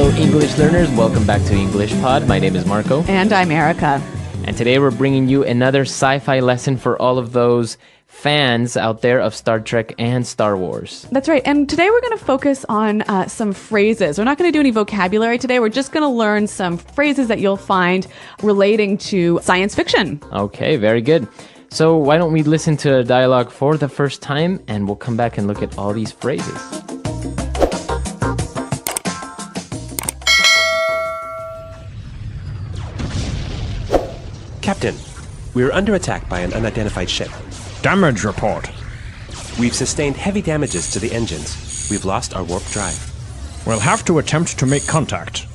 Hello, English learners. Welcome back to English Pod. My name is Marco. And I'm Erica. And today we're bringing you another sci-fi lesson for all of those fans out there of Star Trek and Star Wars. That's right. And today we're going to focus on some phrases. We're not going to do any vocabulary today. We're just going to learn some phrases that you'll find relating to science fiction. Okay, very good. So why don't we listen to a dialogue for the first time, and we'll come back and look at all these phrases. Captain, we are under attack by an unidentified ship. Damage report. We've sustained heavy damages to the engines. We've lost our warp drive. We'll have to attempt to make contact.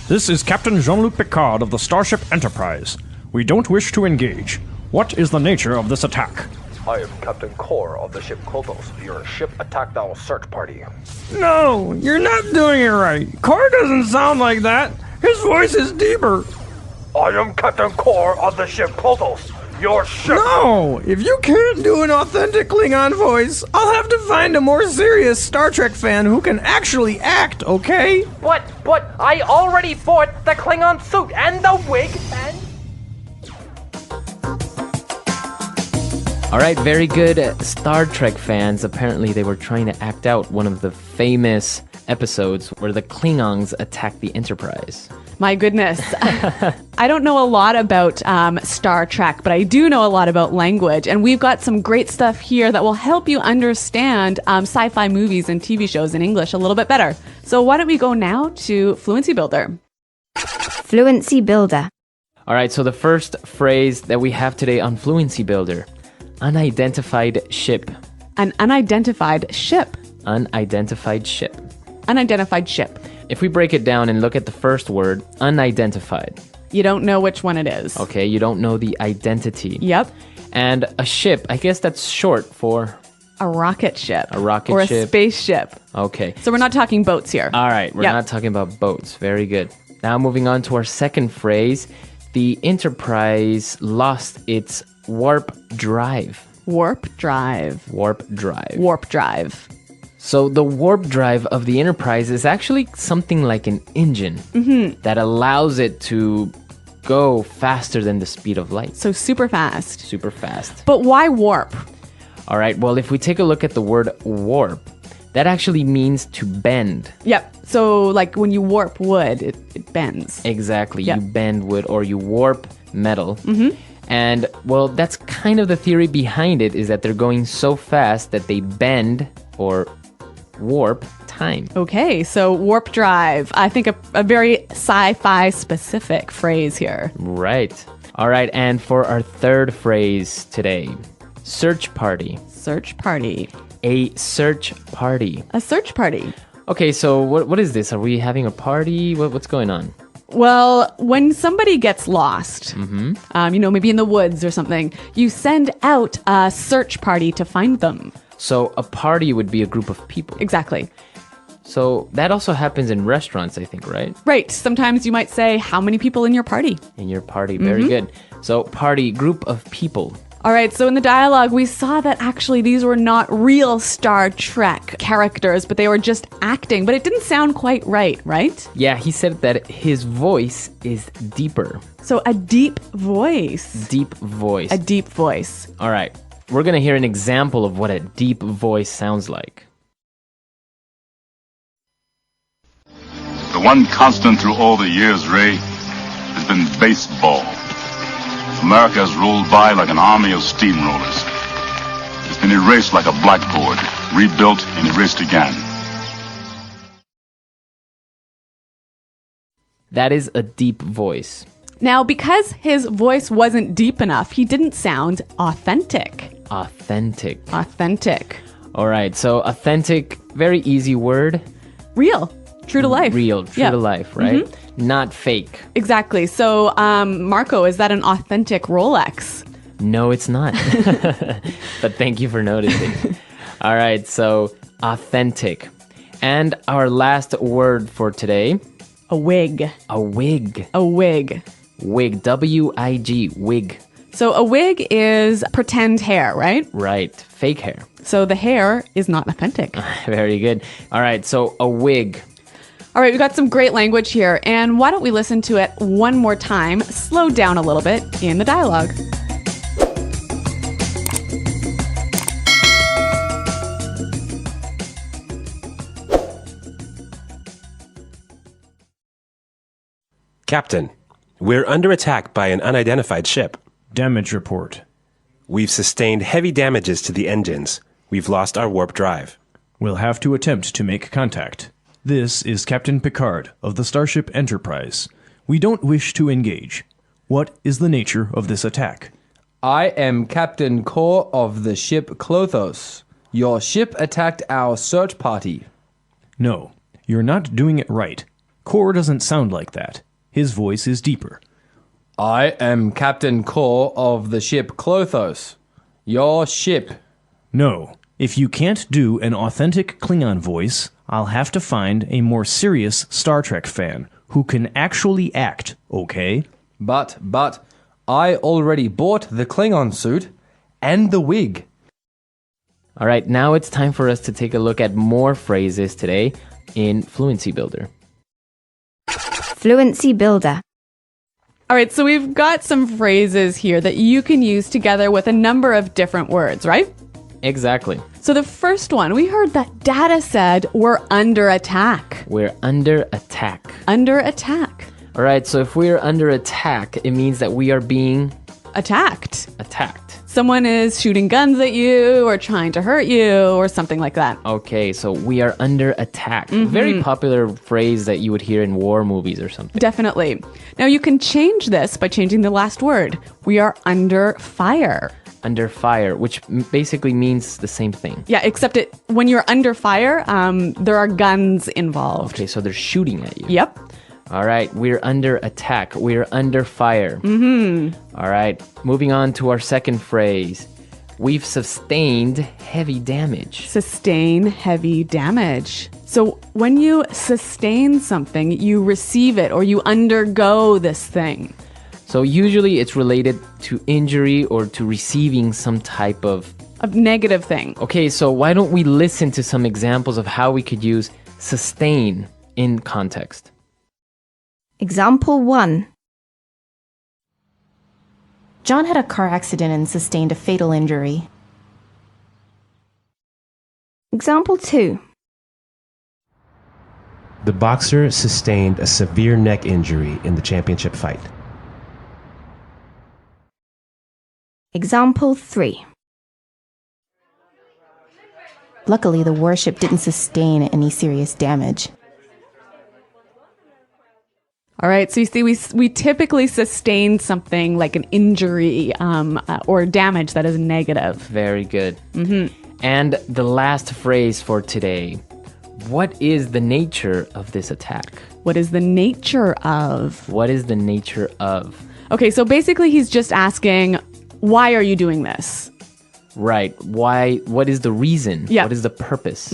This is Captain Jean-Luc Picard of the Starship Enterprise. We don't wish to engage. What is the nature of this attack? I am Captain Core of the ship Kotos. Your ship attacked our search party. No, you're not doing it right. Core doesn't sound like that. His voice is deeper. I am Captain Core of the ship Kotos. Your ship... No! If you can't do an authentic Klingon voice, I'll have to find a more serious Star Trek fan who can actually act, okay? But I already bought the Klingon suit and the wig and... All right, very good. Star Trek fans, apparently they were trying to act out one of the famous episodes where the Klingons attacked the Enterprise. My goodness. I don't know a lot about Star Trek, but I do know a lot about language. And we've got some great stuff here that will help you understand sci-fi movies and TV shows in English a little bit better. So why don't we go now to Fluency Builder? Fluency Builder. All right, so the first phrase that we have today on Fluency Builder, unidentified ship. An unidentified ship. Unidentified ship. Unidentified ship. If we break it down and look at the first word, unidentified. You don't know which one it is. Okay, you don't know the identity. Yep. And a ship, I guess that's short for... A rocket ship. A rocket or ship. Or a spaceship. Okay. So we're not talking boats here. All right, we're not talking about boats. Very good. Now moving on to our second phrase, the Enterprise lost its warp drive. Warp drive. Warp drive. Warp drive. So the warp drive of the Enterprise is actually something like an engine that allows it to go faster than the speed of light. So super fast. Super fast. But why warp? All right, well, if we take a look at the word warp, that actually means to bend. Yep. So like when you warp wood, it bends. Exactly. Yep. You bend wood or you warp metal. And, well, that's kind of the theory behind it, is that they're going so fast that they bend or warp time. Okay, so warp drive. I think a very sci-fi specific phrase here. Right. All right, and for our third phrase today, search party. Search party. A search party. A search party. Okay, so what is this? Are we having a party? What's going on? Well, when somebody gets lost, maybe in the woods or something, you send out a search party to find them. So a party would be a group of people. Exactly. So that also happens in restaurants, I think, right? Right. Sometimes you might say, how many people in your party? In your party. Very good. So party, group of people. All right, so in the dialogue, we saw that actually these were not real Star Trek characters, but they were just acting. But it didn't sound quite right, right? Yeah, he said that his voice is deeper. So a deep voice. Deep voice. A deep voice. All right, we're going to hear an example of what a deep voice sounds like. The one constant through all the years, Ray, has been baseball. America has rolled by like an army of steamrollers. It's been erased like a blackboard, rebuilt and erased again. That is a deep voice. Now, because his voice wasn't deep enough, he didn't sound authentic. Authentic. Authentic. All right, so authentic, very easy word. Real. True to life. Real, true to life, right? Not fake. Exactly. So, Marco, is that an authentic Rolex? No, it's not. But thank you for noticing. All right, so authentic. And our last word for today. A wig. A wig. A wig. Wig. W-I-G. Wig. So a wig is pretend hair, right? Right. Fake hair. So the hair is not authentic. Very good. All right. So a wig. All right, we've got some great language here. And why don't we listen to it one more time, slow down a little bit in the dialogue. Captain, we're under attack by an unidentified ship. Damage report. We've sustained heavy damages to the engines. We've lost our warp drive. We'll have to attempt to make contact. This is Captain Picard of the Starship Enterprise. We don't wish to engage. What is the nature of this attack? I am Captain Core of the ship Clothos. Your ship attacked our search party. No, you're not doing it right. Core doesn't sound like that. His voice is deeper. I am Captain Core of the ship Clothos. Your ship. No, if you can't do an authentic Klingon voice, I'll have to find a more serious Star Trek fan who can actually act, okay? But, I already bought the Klingon suit and the wig. All right, now it's time for us to take a look at more phrases today in Fluency Builder. Fluency Builder. All right, so we've got some phrases here that you can use together with a number of different words, right? Exactly. So the first one, we heard that Data said we're under attack. We're under attack. Under attack. All right, so if we're under attack, it means that we are being Attacked. attacked. Someone is shooting guns at you or trying to hurt you or something like that. Okay, so we are under attack. Very popular phrase that you would hear in war movies or something. Definitely. Now you can change this by changing the last word. We are under fire. Under fire, which basically means the same thing. Yeah, except when you're under fire, there are guns involved. Okay, so they're shooting at you. Yep. All right, we're under attack. We're under fire. All right, moving on to our second phrase. We've sustained heavy damage. Sustain heavy damage. So when you sustain something, you receive it or you undergo this thing. So usually it's related to injury or to receiving some type of negative thing. Okay, so why don't we listen to some examples of how we could use sustain in context? Example 1. John had a car accident and sustained a fatal injury. Example 2. The boxer sustained a severe neck injury in the championship fight. Example 3. Luckily, the warship didn't sustain any serious damage. All right, so you see, we typically sustain something like an injury or damage that is negative. Very good. And the last phrase for today. What is the nature of this attack? What is the nature of? What is the nature of? Okay, so basically he's just asking, why are you doing this? Right. Why? What is the reason? Yeah. What is the purpose?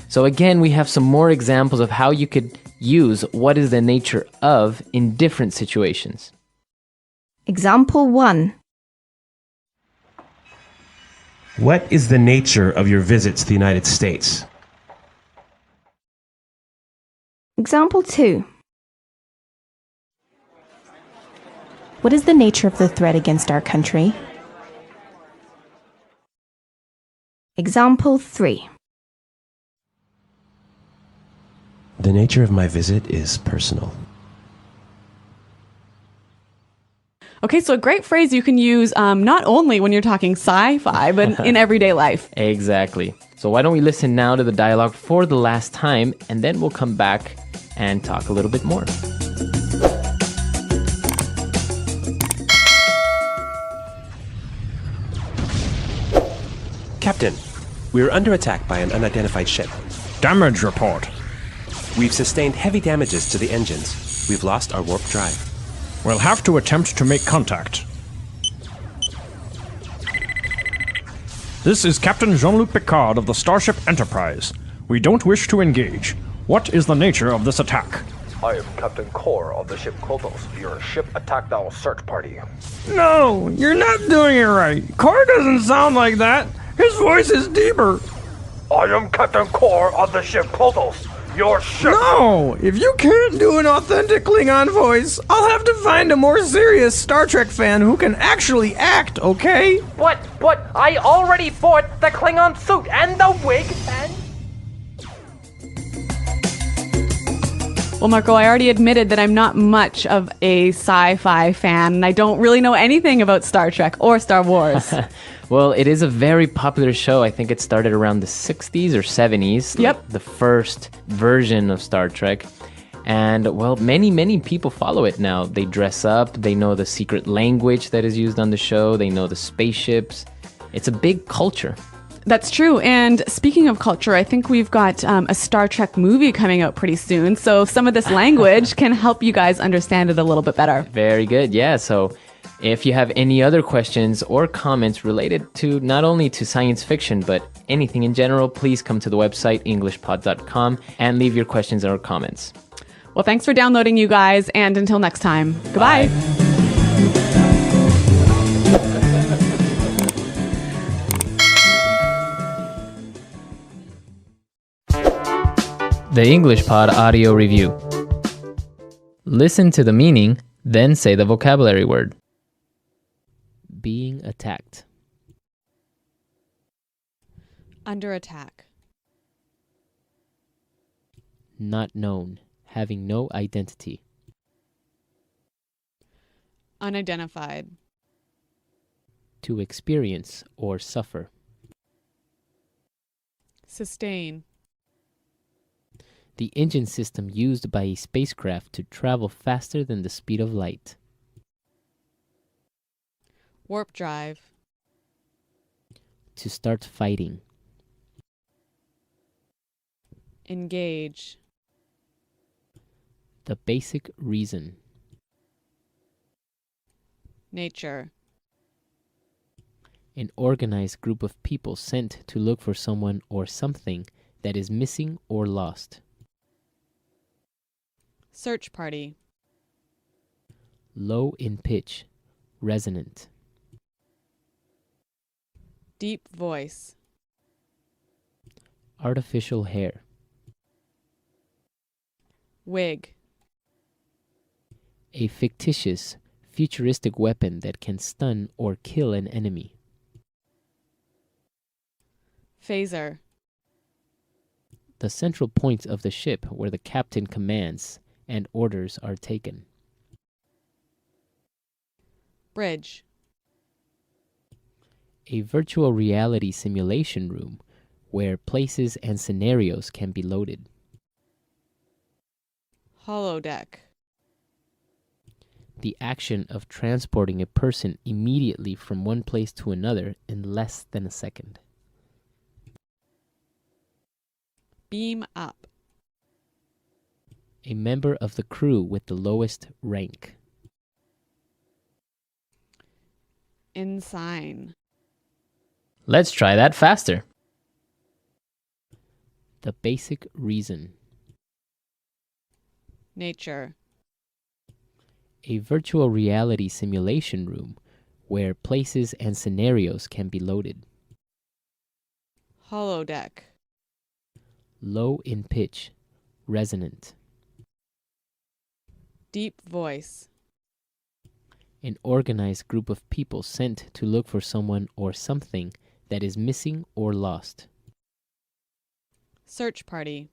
So again, we have some more examples of how you could use what is the nature of in different situations. Example 1. What is the nature of your visit to the United States? Example 2. What is the nature of the threat against our country? Example 3. The nature of my visit is personal. Okay, so a great phrase you can use not only when you're talking sci-fi, but in everyday life. Exactly. So why don't we listen now to the dialogue for the last time, and then we'll come back and talk a little bit more. Captain, we're under attack by an unidentified ship. Damage report. We've sustained heavy damages to the engines. We've lost our warp drive. We'll have to attempt to make contact. This is Captain Jean-Luc Picard of the Starship Enterprise. We don't wish to engage. What is the nature of this attack? I am Captain Core of the ship Kotos. Your ship attacked our search party. No, you're not doing it right. Core doesn't sound like that. His voice is deeper. I am Captain Core of the ship Kotos. Your ship... No! If you can't do an authentic Klingon voice, I'll have to find a more serious Star Trek fan who can actually act, okay? But I already bought the Klingon suit and the wig and... Well, Marco, I already admitted that I'm not much of a sci-fi fan, and I don't really know anything about Star Trek or Star Wars. Well, it is a very popular show. I think it started around the 60s or 70s. Yep. Like the first version of Star Trek. And, well, many people follow it now. They dress up. They know the secret language that is used on the show. They know the spaceships. It's a big culture. That's true. And speaking of culture, I think we've got a Star Trek movie coming out pretty soon. So some of this language can help you guys understand it a little bit better. Very good. Yeah. So if you have any other questions or comments related to not only to science fiction, but anything in general, please come to the website, englishpod.com, and leave your questions or comments. Well, thanks for downloading, you guys. And until next time, goodbye. Bye. The English Pod Audio Review. Listen to the meaning, then say the vocabulary word. Being attacked. Under attack. Not known, having no identity. Unidentified. To experience or suffer. Sustain. The engine system used by a spacecraft to travel faster than the speed of light. Warp drive. To start fighting. Engage. The basic reason. Nature. An organized group of people sent to look for someone or something that is missing or lost. Search party. Low in pitch, resonant. Deep voice. Artificial hair. Wig. A fictitious, futuristic weapon that can stun or kill an enemy. Phaser. The central point of the ship where the captain commands and orders are taken. Bridge. A virtual reality simulation room where places and scenarios can be loaded. Holodeck. The action of transporting a person immediately from one place to another in less than a second. Beam up. A member of the crew with the lowest rank. Ensign. Let's try that faster. The basic reason. Nature. A virtual reality simulation room where places and scenarios can be loaded. Holodeck. Low in pitch, resonant. Deep voice. An organized group of people sent to look for someone or something that is missing or lost. Search party.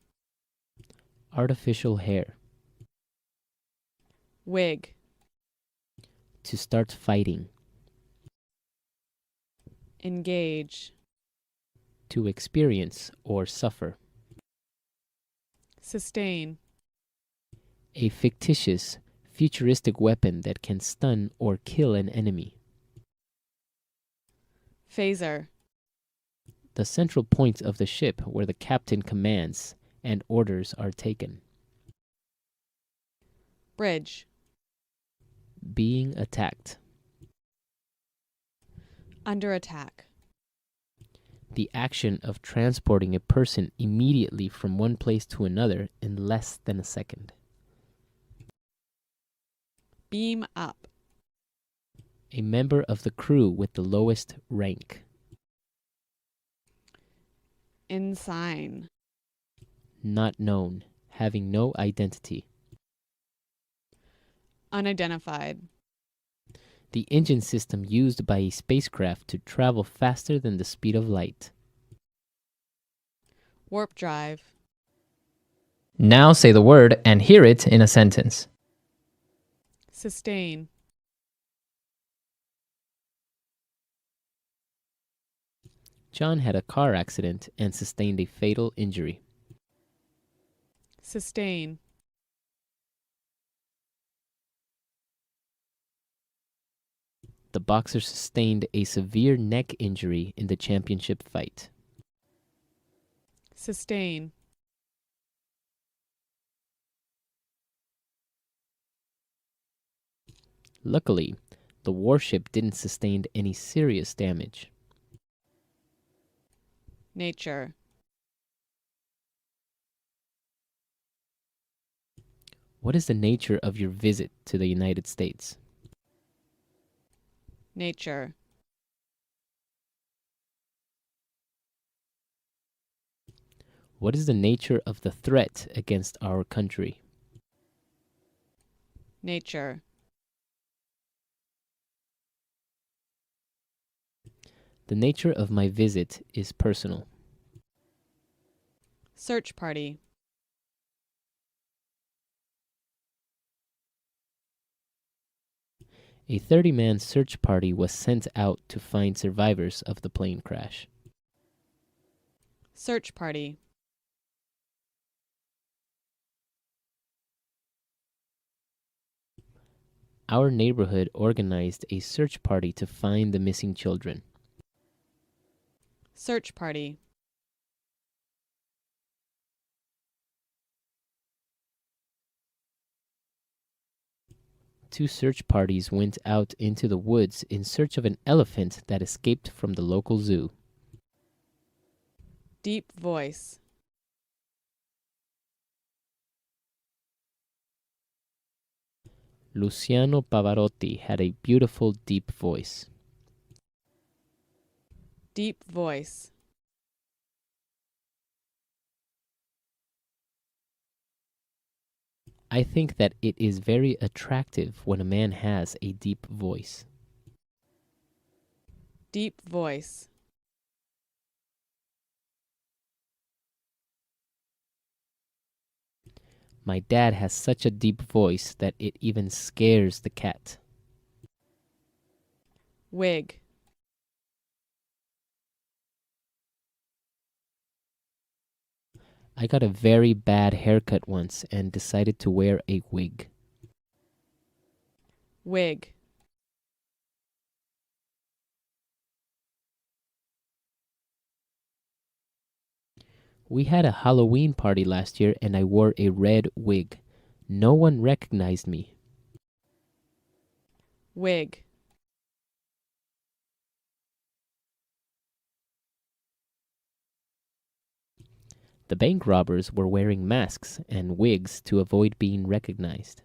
Artificial hair. Wig. To start fighting. Engage. To experience or suffer. Sustain. A fictitious, futuristic weapon that can stun or kill an enemy. Phaser. The central point of the ship where the captain commands and orders are taken. Bridge. Being attacked. Under attack. The action of transporting a person immediately from one place to another in less than a second. Beam up. A member of the crew with the lowest rank. Ensign. Not known, having no identity. Unidentified. The engine system used by a spacecraft to travel faster than the speed of light. Warp drive. Now say the word and hear it in a sentence. Sustain. John had a car accident and sustained a fatal injury. Sustain. The boxer sustained a severe neck injury in the championship fight. Sustain. Luckily, the warship didn't sustain any serious damage. Nature. What is the nature of your visit to the United States? Nature. What is the nature of the threat against our country? Nature. The nature of my visit is personal. Search party. A 30-man search party was sent out to find survivors of the plane crash. Search party. Our neighborhood organized a search party to find the missing children. Search party. Two search parties went out into the woods in search of an elephant that escaped from the local zoo. Deep voice. Luciano Pavarotti had a beautiful deep voice. Deep voice. I think that it is very attractive when a man has a deep voice. Deep voice. My dad has such a deep voice that it even scares the cat. Wig. I got a very bad haircut once and decided to wear a wig. Wig. We had a Halloween party last year and I wore a red wig. No one recognized me. Wig. The bank robbers were wearing masks and wigs to avoid being recognized.